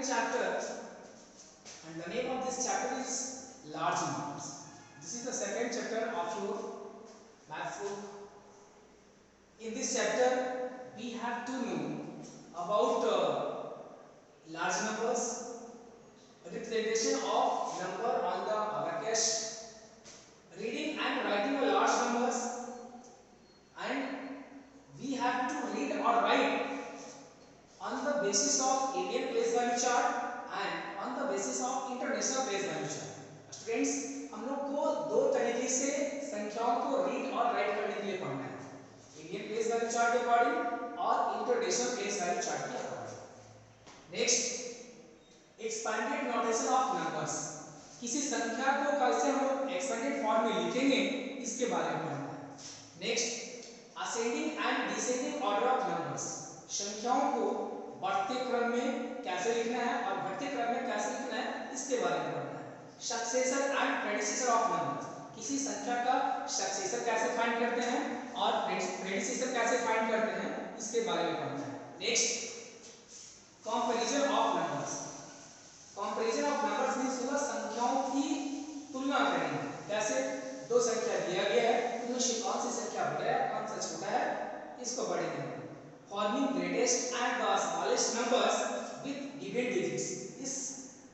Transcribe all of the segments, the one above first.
second chapter, and the name of this chapter is large numbers. This is the second chapter of your math book. In this chapter we have to know about large numbers, representation of number on the abacus, reading and writing a large numbers, and we have to read or write on the basis of Indian place value chart and on the basis of international place value chart. Students, हम लोग को दो तरीके से संख्याओं को read और right करने के लिए पढ़ना है, इंडियन प्लेस वैल्यू चार्ट के अकॉर्डिंग और इंटरनेशनल प्लेस वैल्यू चार्ट के according. Next, expanded notation of numbers, किसी संख्या को कैसे हम लोग एक्सपेंडेड फॉर्म में लिखेंगे इसके बारे में पढ़ना है। Next, ascending and descending order of numbers, संख्याओं को बढ़ते क्रम में कैसे लिखना है और घटते क्रम में कैसे लिखना है इसके बारे में पढ़ना है। Successor and predecessor of numbers, किसी संख्या का सक्सेसर कैसे फाइंड करते हैं और प्रेडिसेसर कैसे फाइंड करते हैं इसके बारे में पढ़ना है। Next, comparison of numbers, comparison of numbers means होगा संख्याओं की तुलना करेंगे, कैसे दो संख्या दिया गया है उनमें से कौन सी संख्या बड़ा है कौन सा छोटा है इसको पढ़ेंगे। Forming greatest and the smallest numbers with given digits, इस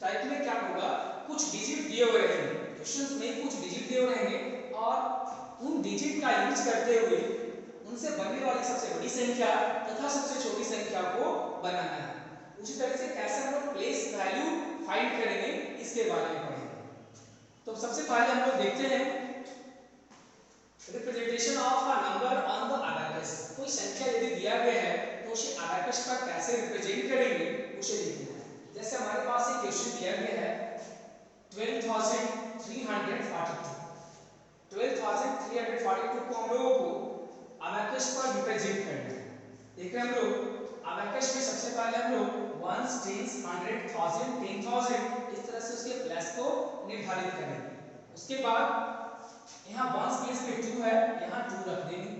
टाइप में क्या होगा, कुछ डिजिट दिए हुए रहेंगे, क्वेश्चंस में कुछ डिजिट दिए हुए रहेंगे और उन डिजिट का यूज करते हुए उनसे बनने वाली सबसे बड़ी संख्या तथा सबसे छोटी संख्या को बनाना है। उसी तरह से कैसे हम लोग प्लेस वैल्यू फाइंड करेंगे इसके बारे में पढ़ेंगे। तो सबसे पहले हम लोग देखते हैं representation of a number on the abacus, कोई संख्या यदि दिया गया है तो उसे अबैकस पर कैसे रिप्रेजेंट करेंगे उसे देखना है। जैसे हमारे पास एक क्वेश्चन दिया गया है 12,342, 12,342 को हम लोगों को अबैकस पर रिप्रेजेंट करना है। देखिए हम लोग अबैकस में सबसे पहले हम लोग वंस, टेंस, 100, 1000, 10,000 इस तरह से उसके प्लेस को निर्धारित करेंगे। उसके बाद यहाँ वंस प्लेस पे 2 है, यहाँ 2 रख देंगे,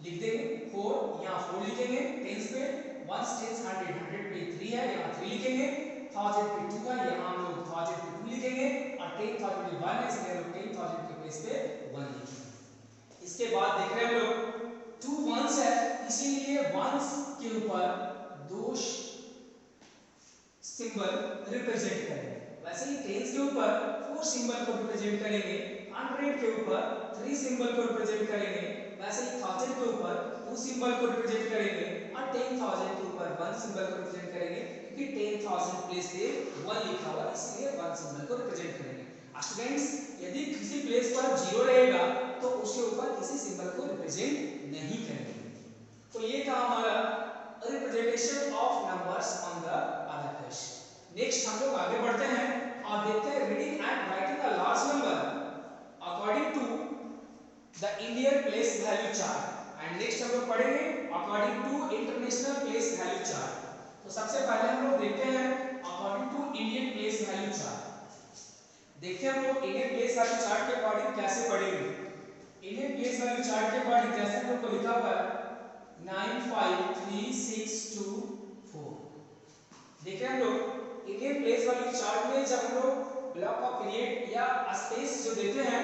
लिख देंगे 4, यहाँ 4 लिखेंगे, टेंस पे वंस, टेंस, 100, 100 पे 3 है, यहाँ 3 लिखेंगे, 1000 पे 2 है, यहाँ हम लोग 1000 पे 2 लिखेंगे और 10,000 पे 1 है इसलिए हम लोग 10,000 के प्लेस पे 1 लिखेंगे। इसके बाद देख रहे हैं हम लोग 2 वंस है इसीलिए वंस के ऊपर 2 सिंबल रिप्रेजेंट करेंगे, वैसे ही टेंस के ऊपर 4 सिंबल को रिप्रेजेंट करेंगे, 100 के ऊपर 3 सिंबल को रिप्रेजेंट करेंगे, वैसे ही 1000 के ऊपर 2 सिंबल को रिप्रेजेंट करेंगे और 10,000 के ऊपर 1 सिंबल को रिप्रेजेंट करेंगे, क्योंकि 10,000 प्लेस पे 1 लिखा हुआ इसलिए 1 सिंबल को रिप्रेजेंट करेंगे। स्टूडेंट्स, यदि किसी प्लेस पर 0 रहेगा तो उसके ऊपर किसी सिंबल को रिप्रेजेंट नहीं करेंगे। तो ये था हमारा representation of numbers on the abacus. Next हम लोग आगे बढ़ते हैं और देखते हैं reading and writing a large number according to the Indian place value chart and next हम लोग पढ़ेंगे according to international place value chart. तो सबसे पहले हम लोग देखते हैं according to Indian place value chart. देखते हैं हम लोग इंडियन प्लेस वैल्यू चार्ट के अकॉर्डिंग कैसे पढ़ेंगे। इंडियन प्लेस वैल्यू चार्ट के अकॉर्डिंग जैसे हम लोग को लिखा हुआ है 95362 देखिए हम लोग इंडियन प्लेस वैल्यू चार्ट में जब हम लोग ब्लॉक ऑफ पीरियड या स्पेस जो देते हैं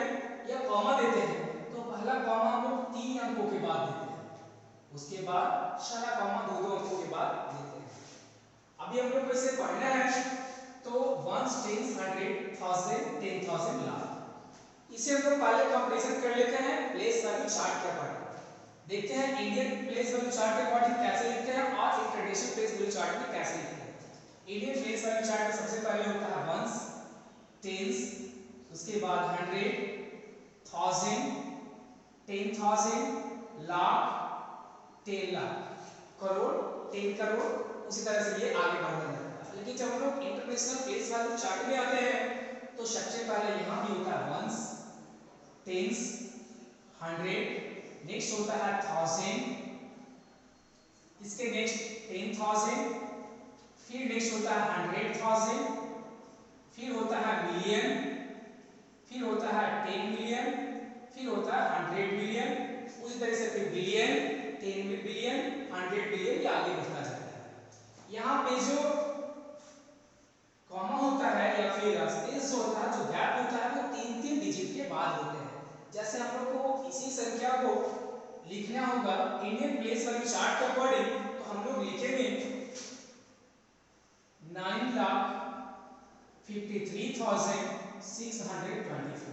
या कॉमा देते हैं तो पहला कॉमा हम लोग 3 अंकों के बाद देते हैं, उसके बाद सारा कॉमा 2-2 अंकों के बाद देते हैं। अभी हम लोग को इसे पढ़ना है तो 1 10 100 1000 10,000 लाख, इसे हम लोग पहले कंपैरिजन कर लेते हैं प्लेस वैल्यू चार्ट के अकॉर्डिंग। देखते हैं इंडियन प्लेस वैल्यू चार्ट के अकॉर्डिंग कैसे लिखते हैं और इंटरनेशनल प्लेस वैल्यू चार्ट में कैसे लिखते हैं। इंडियन प्लेस वैल्यू चार्ट में सबसे पहले होता है वंस, टेंस, उसके बाद 100, 1000, 10,000, लाख, 10 लाख, करोड़, 10 करोड़, उसी तरह से ये आगे बढ़ता जाता है। लेकिन जब हम लोग इंटरनेशनल प्लेस वैल्यू चार्ट में आते हैं तो सबसे पहले यहाँ भी होता है वंस, टेंस, 100, नेक्स्ट होता है 1000, इसके नेक्स्ट 10,000, फिर नेक्स्ट होता है 100,000, फिर होता है मिलियन, फिर होता है 10 मिलियन, फिर होता है 100 मिलियन, उसी तरह से फिर बिलियन, 10 बिलियन, 100 बिलियन, ये आगे बढ़ता जाता है। यहाँ पे जो लिखना होगा इंडियन प्लेस वैल्यू चार्ट के अकॉर्डिंग, तो हम लोग लिखेंगे 9,53,624।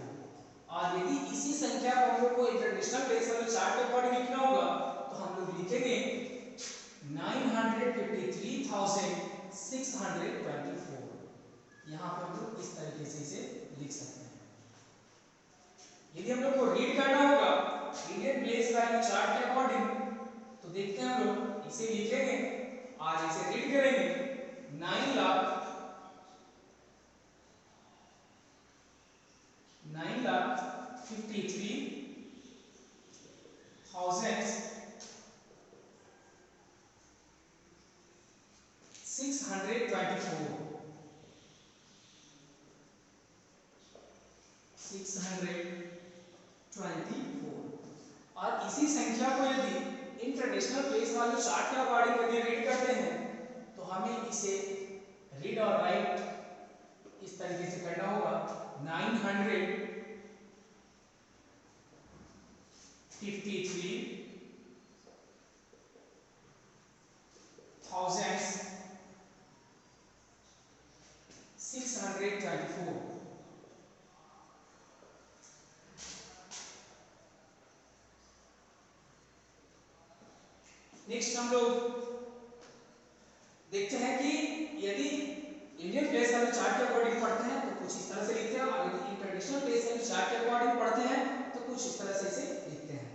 और यदि इसी संख्या को हम लोग को इंटरनेशनल प्लेस वैल्यू चार्ट के अकॉर्डिंग लिखना होगा तो हम लोग लिखेंगे 953,624। यहाँ पे हम लोग इस तरीके से इसे लिख सकते हैं। यदि हम लोग को रीड करना होगा इंडियन प्लेस वैल्यू चार्ट के अकॉर्डिंग, तो देखते हैं हम लोग इसे लिखेंगे और इसे रीड करेंगे 9,53,624। और इसी संख्या को यदि इंटरनेशनल प्लेस वैल्यू चार्ट के अकॉर्डिंग यदि रीड करते हैं तो हमें इसे रीड और राइट इस तरीके से करना होगा 953,624। नेक्स्ट हम लोग देखते हैं कि यदि इंडियन प्लेस वैल्यू चार्ट के अकॉर्डिंग पढ़ते हैं तो कुछ इस तरह से लिखते हैं, और यदि इंटरनेशनल प्लेस वैल्यू चार्ट के अकॉर्डिंग पढ़ते हैं तो कुछ इस तरह से इसे लिखते हैं।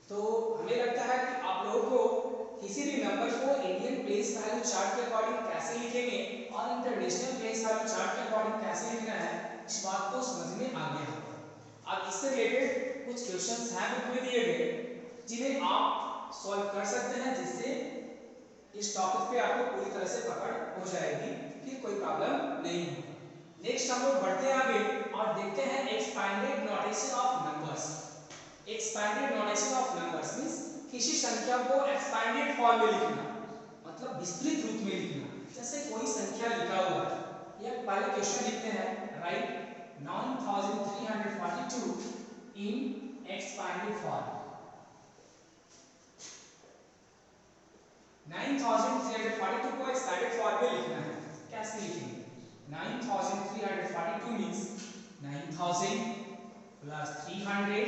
तो हमें लगता है कि आप लोगों को किसी भी नंबर को इंडियन प्लेस वैल्यू चार्ट के अकॉर्डिंग कैसे लिखेंगे और इंटरनेशनल प्लेस वैल्यू चार्ट के अकॉर्डिंग कैसे लिखना है इस बात को समझ में आ गया होगा। अब इससे रिलेटेड कुछ क्वेश्चंस हैं बुक में दिए गए जिन्हें आप सॉल्व कर सकते हैं, जिससे इस टॉपिक पे आपको पूरी तरह से पकड़ हो जाएगी, फिर कोई प्रॉब्लम नहीं होगी। नेक्स्ट हम लोग बढ़ते हैं आगे और देखते हैं expanded notation of numbers. Expanded notation of numbers means किसी संख्या को एक्सपैंडेड फॉर्म में लिखना, मतलब विस्तृत रूप में लिखना। जैसे कोई संख्या लिखा हुआ है, ये पहले क्वेश्चन लिखते हैं, राइट 9,342 इन एक्सपैंडेड फॉर्म। 9,342 को एक्सपैंडेड फॉर्म में लिखना है। कैसे लिखेंगे? 9,342 मींस 9,000 प्लस 300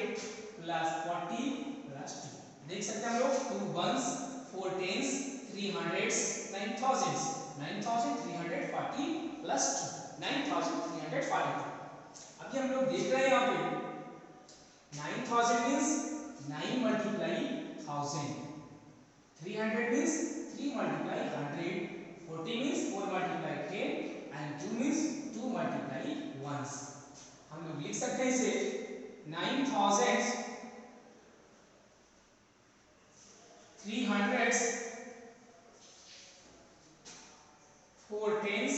प्लस 40 प्लस 2। देख सकते हैं हम लोग 2 ones 4 tens 3 hundreds 9 thousands 9,340 plus 2 9,342। अभी हम लोग देख रहे हैं यहाँ पे 9,000 means 9 multiply 1000, 300 means 3 multiply 100, 40 means 4 multiply 10 and 2 means 2 multiply ones। हम लोग लिख सकते हैं इसे 9,000 300s 4 tens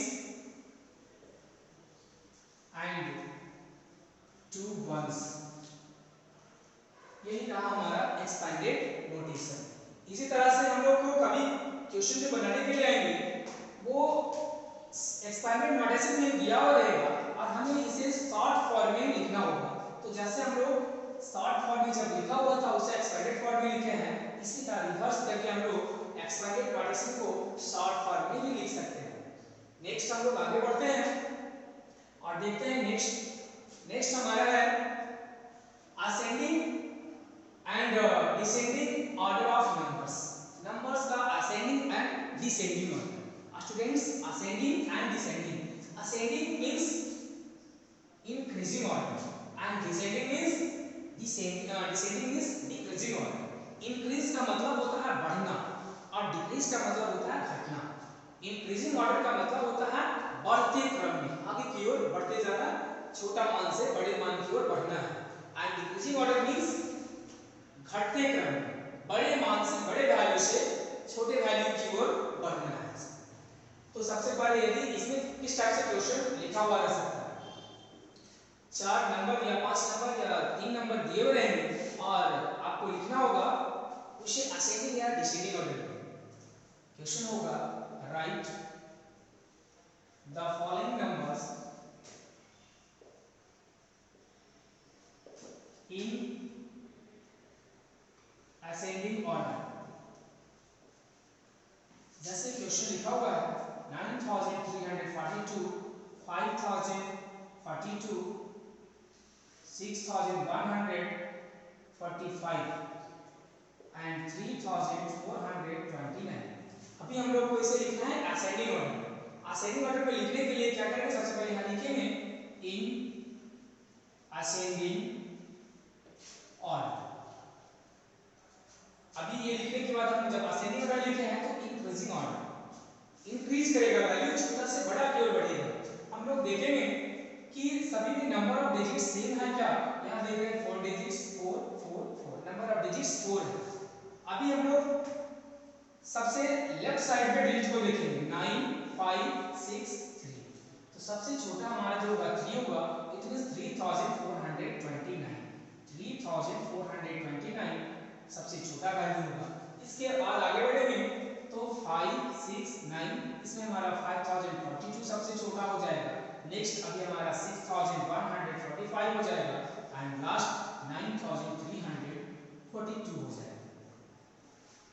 and 2 ones। यही रहा हमारा एक्सपैंडेड नोटेशन। इसी तरह से हम लोग को कभी क्वेश्चन जो बनाने के लिए आएंगे वो एक्सपैंडेड नोटेशन में दिया हुआ रहेगा और हमें इसे शॉर्ट फॉर्म में लिखना होगा। तो जैसे हम लोग शॉर्ट फॉर्म में जब लिखा हुआ था उसे एक्सपैंडेड फॉर्म में लिखे हैं, इसी का रिवर्स करके हम लोग एक्सपैंडेड नोटेशन को शॉर्ट फॉर्म में भी लिख सकते हैं। नेक्स्ट हम लोग आगे बढ़ते हैं और देखते हैं नेक्स्ट हमारा है ascending and descending order of numbers का ascending and descending order. Students, ascending and descending, ascending means increasing order and descending means decreasing order. Increase का मतलब होता है बढ़ना और डिक्रीज का मतलब होता है घटना। इंक्रीजिंग ऑर्डर का मतलब होता है बढ़ते क्रम में, आगे की ओर बढ़ते जाना, छोटा मान से बड़े मान की ओर बढ़ना है। एंड डिक्रीजिंग ऑर्डर मींस घटते क्रम में, बड़े मान से बड़े वैल्यू से छोटे वैल्यू की ओर बढ़ना है। तो सबसे पहले यदि इसमें किस टाइप से क्वेश्चन लिखा हुआ रह सकता है, 4 नंबर या 5 नंबर या 3 नंबर दिए हुए रहेंगे और आपको लिखना होगा उसे असेंडिंग या डिसेंडिंग ऑर्डर में। क्वेश्चन होगा right the following numbers in 42, 6145 and 3429। अभी हम लोग को इसे लिखना है असेंडिंग ऑर्डर। असेंडिंग ऑर्डर में लिखने के लिए क्या करेंगे, सबसे पहले यहाँ लिखेंगे इन असेंडिंग ऑर्डर। अभी ये लिखने के बाद हम जब असेंडिंग ऑर्डर लिखे हैं तो इंक्रीजिंग ऑर्डर, इंक्रीज करेगा वैल्यू, छोटा से बड़ा की ओर बढ़ेगा। हम लोग देखेंगे कि सभी में नंबर ऑफ डिजिट्स सेम है क्या, यहाँ देख रहे हैं 4 डिजिट्स, 4 4 4, नंबर ऑफ डिजिट्स 4 है। अभी हम लोग सबसे लेफ्ट साइड पे डिजिट को देखेंगे 9 5 6 3, तो सबसे छोटा हमारा जो होगा 3 होगा, इट मींस 3429, 3429 सबसे छोटा वैल्यू होगा। इसके बाद आगे बढ़ेंगे तो 5 6 9, इसमें हमारा 5042 सबसे छोटा हो जाएगा। नेक्स्ट अभी हमारा 6145 हो जाएगा एंड लास्ट 9342 हो जाएगा।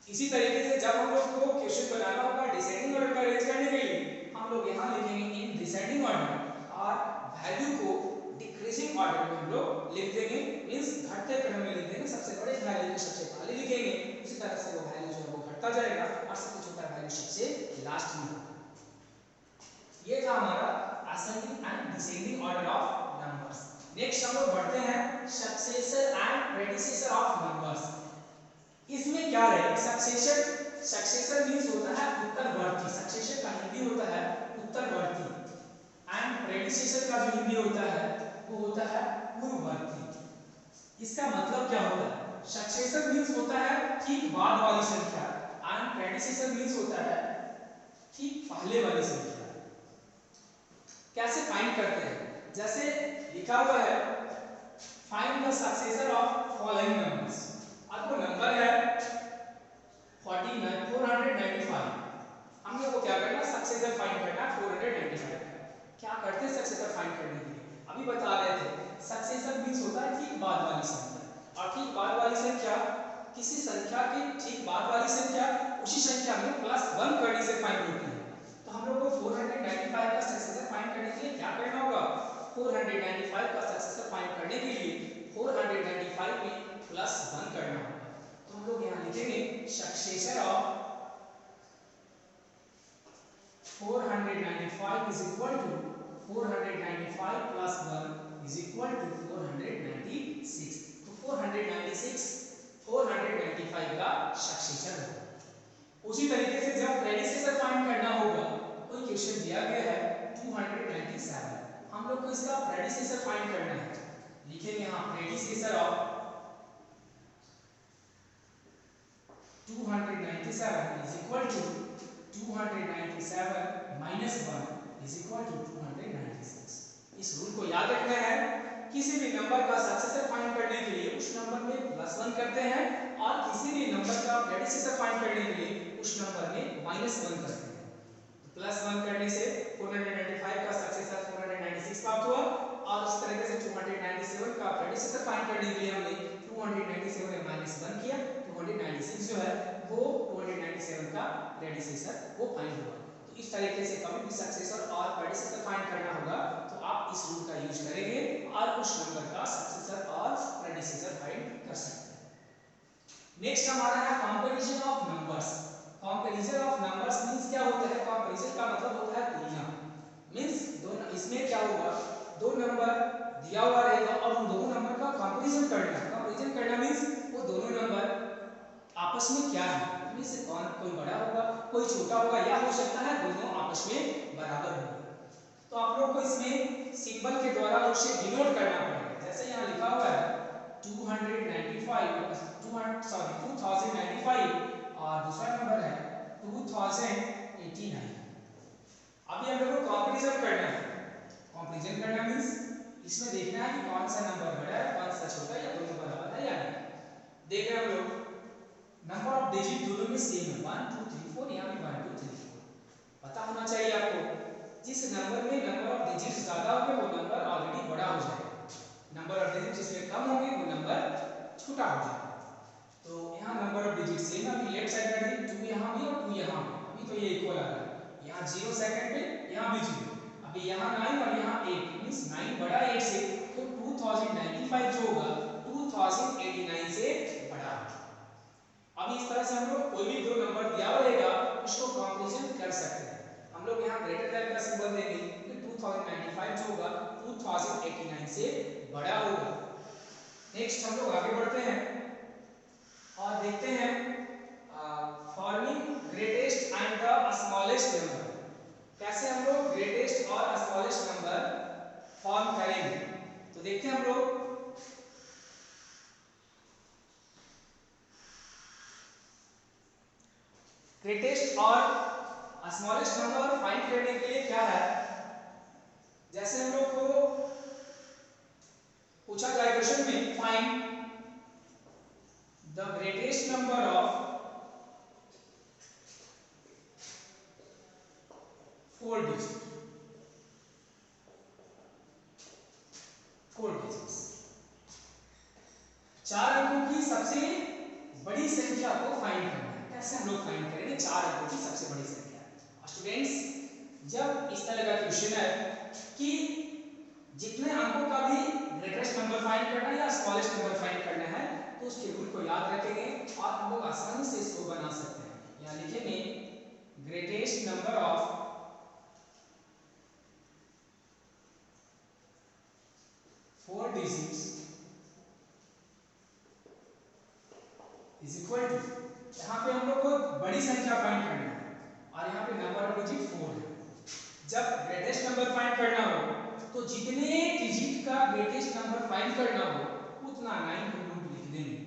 इसी तरीके से जब हम लोग को क्वेश्चन बनाना होगा डिसेंडिंग ऑर्डर में अरेंज करने के लिए, हम लोग यहाँ लिखेंगे इन डिसेंडिंग ऑर्डर और वैल्यू को डिक्रीजिंग ऑर्डर में हम लोग लिख देंगे, मींस घटते क्रम में लिख देंगे। सबसे बड़े वैल्यू को सबसे पहले लिखेंगे, उसी तरह से वो वैल्यू जो है वो घटता जाएगा और सबसे छोटा वैल्यू सबसे लास्ट में होगा। ये था हमारा ascending and descending order of numbers. Next हम लोग बढ़ते हैं successor and predecessor of numbers. इसमें क्या रहेगा, सक्सेसर मींस होता है उत्तरवर्ती, सक्सेसर का हिंदी होता है उत्तरवर्ती एंड प्रेडिसेसर का जो हिंदी होता है वो होता है पूर्ववर्ती। इसका मतलब क्या होता है, सक्सेसर मींस होता है ठीक बाद वाली संख्या एंड प्रेडिसेसर मींस होता है ठीक पहले वाली संख्या। कैसे फाइंड करते हैं, जैसे लिखा हुआ है find the successor of following numbers. आपको नंबर है 495, हम लोग को क्या करना, सक्सेसर फाइंड करना 495 का। क्या करते हैं सक्सेसर फाइंड करने के लिए, अभी बता रहे थे सक्सेसर मींस होता है ठीक बाद वाली संख्या, और ठीक बाद वाली संख्या किसी संख्या के ठीक बाद वाली संख्या उसी संख्या में +1 करने से फाइंड होती है। तो हम लोग को 495 का सक्सेसर फाइंड करने के लिए क्या करना होगा, 495 का सक्सेसर फाइंड करने के लिए 495 में +1 करना होगा। तो हम लोग यहाँ लिखेंगे successor of 495 is equal to 495 plus 1 is equal to 496। तो 495 का सक्सेसर होगा। उसी तरीके से जब प्रेडिसेसर फाइंड करना होगा, कोई क्वेश्चन दिया गया है 297, हम लोग को इसका प्रेडिसेसर फाइंड करना है, लिखेंगे यहाँ predecessor of 297 is equal to 297 minus 1 is equal to 296। इस रूल को याद रखना है, किसी भी नंबर का सक्सेसर फाइंड करने के लिए उस नंबर में +1 करते हैं और किसी भी नंबर का प्रेडिसेसर फाइंड करने के लिए उस नंबर में -1 करते हैं। तो +1 करने से 495 का सक्सेसर 496 प्राप्त हुआ और इस तरीके से 297 का प्रेडिसेसर फाइंड करने के लिए हमने 297 में -1 किया, 296 जो है वो 297 का प्रेडिसेसर वो फाइंड हुआ। तो इस तरीके से कभी भी सक्सेसर और प्रेडिसेसर फाइंड करना होगा तो आप इस रूल का यूज करेंगे और उस नंबर का सक्सेसर और प्रेडिसेसर फाइंड कर सकते हैं। नेक्स्ट हमारा है comparison of numbers. Comparison of numbers means क्या होता है, कंपैरिजन का मतलब होता है तुलना, मींस दोनों, इसमें क्या होगा, दो नंबर दिया हुआ रहेगा और उन दोनों नंबर का कंपैरिजन करना है। कंपैरिजन करना मींस वो दोनों नंबर आपस में क्या है, इनमें से कौन, कोई बड़ा होगा कोई छोटा होगा, या हो सकता है दोनों आपस में बराबर होंगे। तो आप लोग को इसमें सिंबल के द्वारा उसे डिनोट करना पड़ेगा। जैसे यहाँ लिखा हुआ है 2095 और दूसरा नंबर है 2089। अभी हम लोग को कंपैरिजन करना है। कंपैरिजन करना मींस इसमें देखना है कि कौन सा नंबर बड़ा है कौन सा छोटा है, या दोनों बराबर है या नहीं। देख रहे हैं हम लोग नंबर ऑफ डिजिट दोनों में सेम है, 1 2 3 4, यहाँ भी 1 2 3 4। पता होना चाहिए आपको, जिस नंबर में नंबर ऑफ डिजिट ज्यादा होंगे वो नंबर ऑलरेडी बड़ा हो जाएगा, नंबर ऑफ डिजिट जिसमें कम होंगे वो नंबर छोटा हो जाएगा। तो यहाँ नंबर ऑफ डिजिट सेम है, अभी लेफ्ट साइड में 2 यहाँ भी और 2 यहाँ भी, अभी तो ये इक्वल आ रहा है, यहाँ 0 सेकंड पे यहाँ भी 0, अभी यहाँ 9 और यहाँ 8, मींस 9 बड़ा अब इस तरह से हम लोग कोई भी दो नंबर दिया हुआ रहेगा उसको कंपैरिजन कर सकते हैं। हम लोग यहाँ ग्रेटर देन का सिंबल देंगे कि 2095 जो होगा 2089 से बड़ा होगा। नेक्स्ट हम लोग आगे बढ़ते हैं और देखते हैं forming greatest and the smallest number. कैसे हम लोग ग्रेटेस्ट और स्मॉलेस्ट नंबर फॉर्म करेंगे, तो देखते हैं हम लोग। ग्रेटेस्ट और स्मॉलेस्ट नंबर फाइंड करने के लिए क्या है, जैसे हम लोग को पूछा जाए क्वेश्चन में find the greatest number of 4 digit, 4 digits, 4 अंकों की सबसे बड़ी संख्या को फाइंड करना है। कैसे हम लोग फाइंड करेंगे 4 अंकों की सबसे बड़ी संख्या? स्टूडेंट्स, जब इस तरह का क्वेश्चन है कि जितने अंकों का भी ग्रेटेस्ट नंबर फाइंड करना है या स्मॉलेस्ट नंबर फाइंड करना है, तो उसके रूल को याद रखेंगे और हम लोग आसानी से इसको बना सकते हैं। यहाँ लिखेंगे greatest number of 4 digits is equal to, यहाँ पे हम लोग को बड़ी संख्या फाइंड करना है और यहाँ पे नंबर ऑफ डिजिट 4 है। जब ग्रेटेस्ट नंबर फाइंड करना हो तो जितने डिजिट का ग्रेटेस्ट नंबर फाइंड करना हो उतना 9 को रूट लिख देंगे।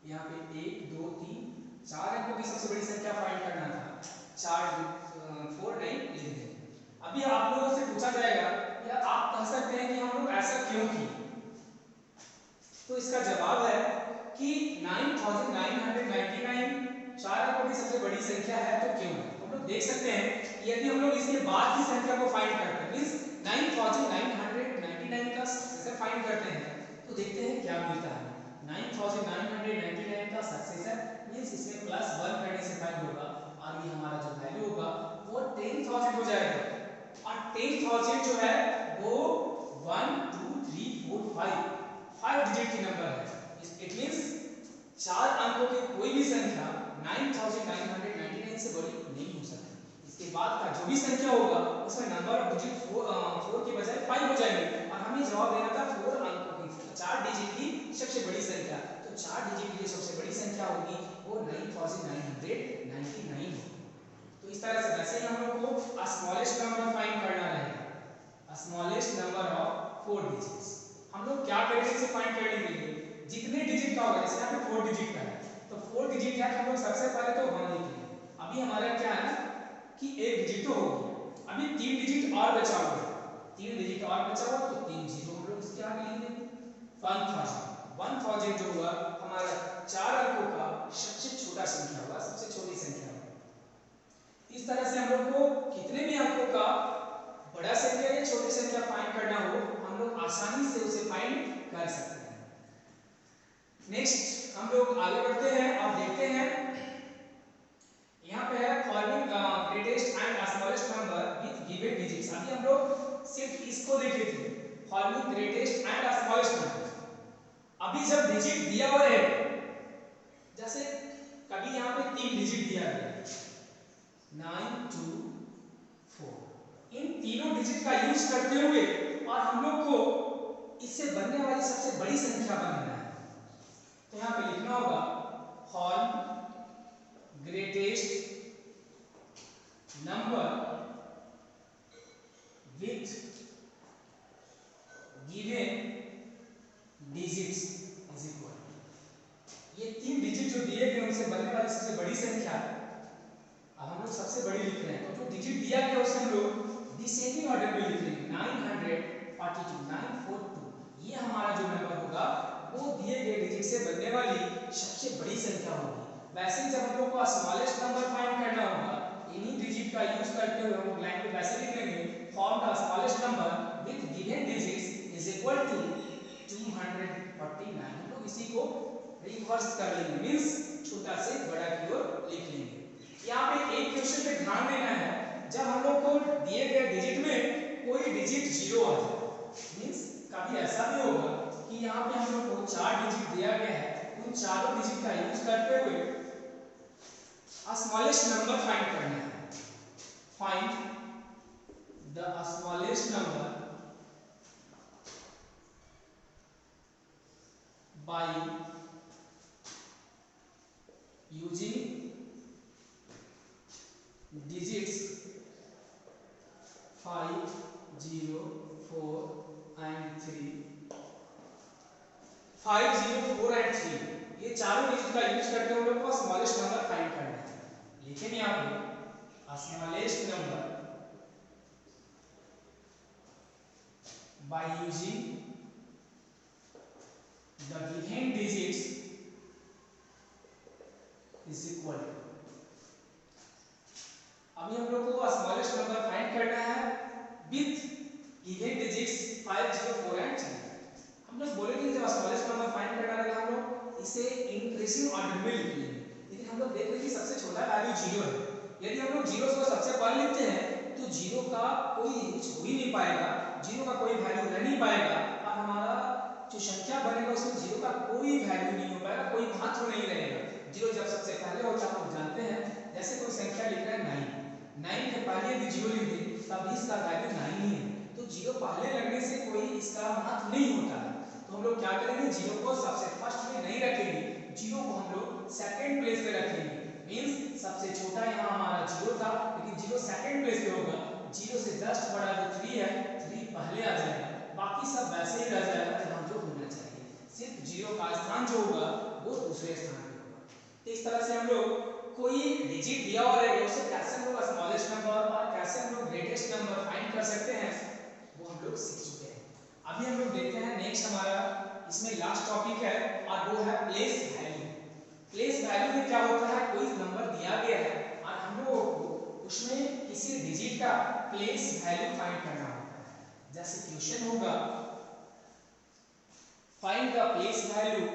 यहाँ पे 1 2 3 4 अंकों की सबसे बड़ी संख्या फाइंड करना था, 4 9 लिख देंगे। अभी आप लोगों से पूछा जाएगा या आप कह सकते हैं कि हम लोग ऐसा क्यों किए, तो इसका जवाब है कि 9999 4 अंकों की सबसे बड़ी संख्या है, तो क्यों है। हम लोग देख सकते हैं यदि हम लोग इसके बाद की संख्या को फाइंड करते हैं, मींस 9999 का सक्सेसर फाइंड करते हैं, तो देखते हैं क्या मिलता है। 9999 का सक्सेसर मींस इसमें +1 करने से फाइंड होगा और ये हमारा जो वैल्यू होगा वो 10000 हो जाएगा। और 10000 जो है वो 1 2 3 4 5 डिजिट की नंबर है। इट मींस 4 अंकों की कोई भी संख्या 9999 से बड़ी नहीं हो सकती। इसके बाद का जो भी संख्या होगा उसमें नंबर ऑफ डिजिट 4 के बजाय 5 हो जाएंगे और हमें जवाब देना था 4 अंकों की 4 डिजिट की सबसे बड़ी संख्या। तो 4 डिजिट की जो सबसे बड़ी संख्या होगी वो 9999 होगी। तो इस तरह से वैसे ही हम लोग को स्मॉलेस्ट नंबर फाइंड करना रहेगा, स्मॉलेस्ट नंबर ऑफ 4 डिजिट्स। हम लोग क्या करेंगे इसे फाइंड करने के लिए, जितने डिजिट का होगा, जैसे यहाँ पे 4 डिजिट का है तो 4 डिजिट क्या हम लोग सबसे पहले तो 1 लिखेंगे। अभी हमारा क्या है कि एक डिजिट तो हो गया, अभी 3 डिजिट और बचा हुआ है, 3 डिजिट और बचा हुआ तो 3 जीरो हम लोग इसके आगे लिख देंगे। 1000 जो हुआ हमारा 4 अंकों का सबसे छोटा संख्या हुआ, सबसे छोटी संख्या हुआ। इस तरह से हम लोग को कितने भी अंकों का बड़ा संख्या या छोटी संख्या फाइंड करना हो हम लोग आसानी से उसे फाइंड कर सकते हैं। नेक्स्ट हम लोग आगे बढ़ते हैं और देखते हैं, यहाँ पे है forming greatest and smallest number with given digits. अभी हम लोग सिर्फ इसको देखे थे, forming greatest and smallest number. अभी जब डिजिट दिया हुआ है, जैसे कभी यहाँ पे 3 डिजिट दिया गया 9 2 4, इन तीनों डिजिट का यूज करते हुए और हम लोग को इससे बनने वाली सबसे बड़ी संख्या बनाना है, तो यहाँ पे लिखना होगा form greatest number with given digits is equal, ये 3 डिजिट जो दिए गए उनसे बनने वाली सबसे बड़ी संख्या। अब हम लोग सबसे बड़ी लिख रहे हैं तो जो डिजिट दिया गया उसे हम लोग डिसेंडिंग ऑर्डर में लिख लेंगे। 942 942 ये हमारा जो नंबर होगा वो दिए गए डिजिट से बनने वाली सबसे बड़ी संख्या होगी। वैसे ही जब हम लोग को स्मॉलेस्ट नंबर फाइंड करना होगा, इन्हीं डिजिट का यूज करते हुए हम लोग लाइन पे वैसे लिख लेंगे form the smallest number with given digits is equal to 249। हम लोग इसी को रिवर्स कर लेंगे, मींस छोटा से बड़ा की ओर लिख लेंगे। यहाँ पे एक क्वेश्चन पे ध्यान देना है, जब हम लोग को दिए गए डिजिट में कोई डिजिट जीरो आ जाए, मींस कभी ऐसा भी होगा कि यहाँ पे हम लोग को 4 डिजिट दिया गया है, उन चारों डिजिट का यूज करते हुए स्मॉलेस्ट नंबर फाइंड करना है। Find the smallest number by using digits 5, 0, 4 and 3। 5, 0, 4 and 3 ये चारों डिजिट का यूज करके हम लोग को स्मॉलेस्ट नंबर फाइंड करना है। लेकिन यहाँ पे smallest number by using the given digits is equal. अभी हम लोग को स्मॉलेस्ट नंबर फाइंड करना है विथ गिवन डिजिट्स 5, 0, 4 एंड 3। हम लोग बोले कि जब स्मॉलेस्ट नंबर फाइंड करना रहेगा हम लोग इसे इंक्रीजिंग ऑर्डर में लिख लेंगे। लेकिन हम लोग देख रहे हैं कि सबसे छोटा वैल्यू 0 है। यदि हम लोग 0 को सबसे पहले लिखते हैं तो 0 का कोई यूज हो ही नहीं पाएगा, 0 का कोई वैल्यू रह नहीं पाएगा और हमारा जो संख्या बनेगा उसमें 0 का कोई वैल्यू नहीं हो पाएगा, कोई महत्व नहीं रहेगा। 0 जब सबसे पहले होता है हम लोग जानते हैं, जैसे कोई संख्या लिख रहे हैं 9 के पहले यदि 0 लिख दें तब इसका वैल्यू 9 ही है। तो 0 पहले लगने से कोई इसका महत्व नहीं होता है। तो हम लोग क्या करेंगे, 0 को सबसे फर्स्ट में नहीं रखेंगे, 0 को हम लोग सेकंड प्लेस पे रखेंगे। मींस सबसे छोटा यहाँ हमारा 0 था लेकिन 0 सेकंड प्लेस पे होगा। 0 से जस्ट बड़ा जो 3 है 3 पहले आ जाएगा, बाकी सब वैसे ही रह जाएगा जहाँ जो होना चाहिए। सिर्फ 0 का स्थान जो होगा वो दूसरे स्थान पे होगा। तो इस तरह से हम लोग कोई डिजिट दिया हुआ रहेगा उसे कैसे हम लोग स्मॉलेस्ट नंबर और कैसे हम लोग ग्रेटेस्ट नंबर फाइंड कर सकते हैं वो हम लोग सीख चुके हैं। अभी हम लोग देखते हैं नेक्स्ट हमारा इसमें लास्ट टॉपिक है और वो है प्लेस वैल्यू। प्लेस वैल्यू में क्या होता है, कोई नंबर दिया गया है और हम लोगों को उसमें किसी डिजिट का प्लेस वैल्यू फाइंड करना होता है। जैसे क्वेश्चन होगा find the place value,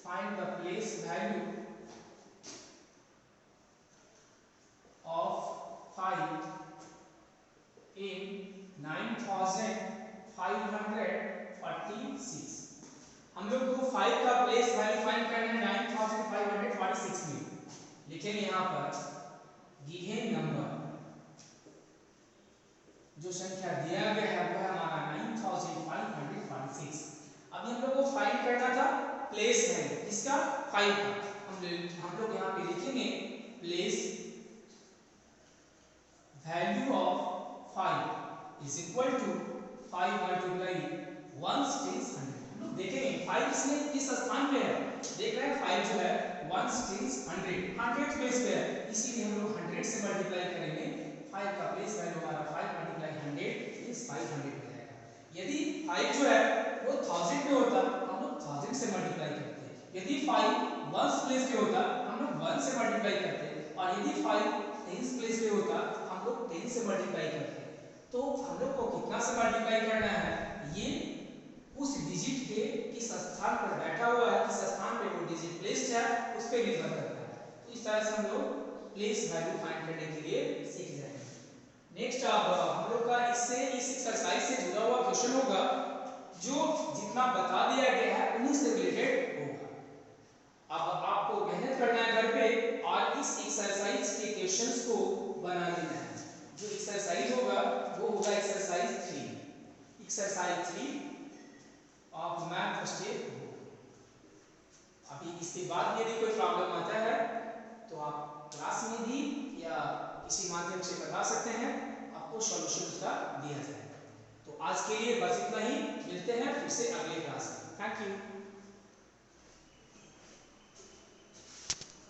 find the place value of 5 in 9546। हम लोग को 5 का प्लेस वैल्यू फाइंड करना है 9546 में। लेकिन यहाँ पर गिवन नंबर जो संख्या दिया गया है वो है हमारा 9546। अभी हम लोग को फाइंड करना था प्लेस वैल्यू इसका 5 का। हम लोग यहाँ पे लिखेंगे place value of 5 is equal to 5 multiply 1 tills 100। हम लोग देखेंगे 5 इसमें किस स्थान पे है, देख रहे हैं 5 जो है 1 टिल्स 100 प्लेस पे है, इसीलिए हम लोग 100 से मल्टीप्लाई करेंगे। 5 का प्लेस वैल्यू हमारा 5 मल्टीप्लाई 100 इज 500 हो जाएगा। यदि 5 जो है वो 1000 पे होता हम लोग 1000 से मल्टीप्लाई करते। यदि 5 1s प्लेस पे होता हम लोग 1 से मल्टीप्लाई करते और यदि 5 10s प्लेस पे होता हम लोग 10 से मल्टीप्लाई करते। तो हम लोग को कितना से मल्टीप्लाई करना है, ये उस डिजिट के किस स्थान पर बैठा हुआ है, किस स्थान पे वो डिजिट प्लेस्ड है उस पे निर्भर करता है। तो इस तरह से हम लोग प्लेस वैल्यू फाइंड करने के लिए सीख जाएंगे। नेक्स्ट अब हम लोग का इससे इस एक्सरसाइज से जुड़ा हुआ क्वेश्चन होगा जो जितना बता दिया गया है उन्हीं से रिलेटेड होगा। अब आपको मेहनत करना है घर पे और इस एक्सरसाइज के क्वेश्चंस को बना लेना है। जो एक्सरसाइज होगा वो होगा exercise 3, exercise 3 of math step. अभी इसके बाद यदि कोई प्रॉब्लम आता है तो आप क्लास में भी या किसी माध्यम से बता सकते हैं, आपको सॉल्यूशन उसका दिया जाएगा। तो आज के लिए बस इतना ही, मिलते हैं फिर से अगले क्लास में। Thank you.